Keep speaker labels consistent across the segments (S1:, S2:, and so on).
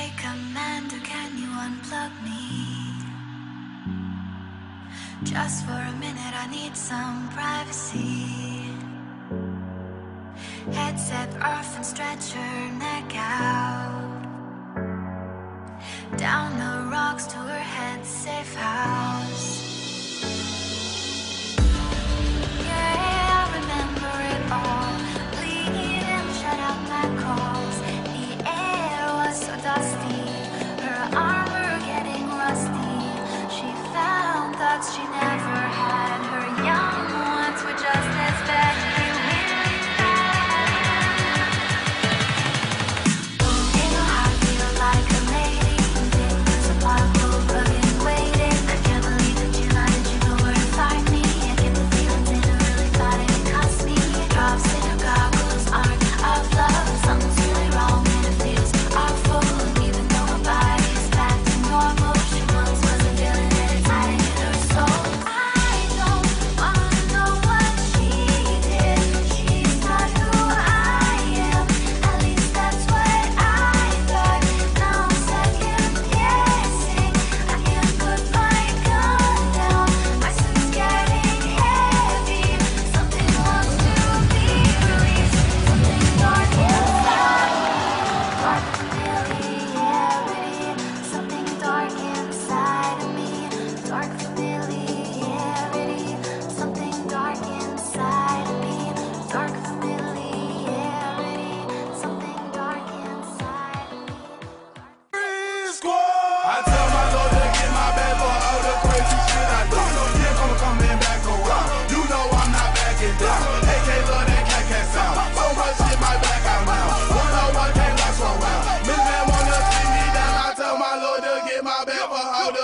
S1: Hey Commander, can you unplug me? Just for a minute, I need some privacy. Headset off and stretch your neck out. Down the rocks to her head's safe house. Yeah, I remember it all. Bleeding, shut out my calls. The air was so dusty, her armor getting rusty. She found thoughts she never had. Her young ones were just as bad.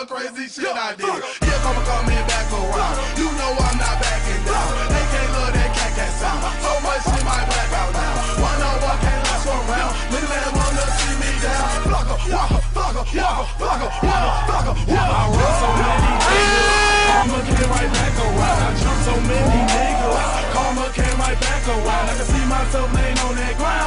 S2: Crazy shit I did. Here coming back around. You know I'm not backing down. They can't love that cat sound. So much shit might black out now. One on one can't last one round. Little man wanna see me down. Flugger, walker, flugger, walker, flugger, walker, flugger, walker. I run so many niggas. Karma came right back around. I jump so many niggas. Karma came right back around. I can see myself laying on that ground.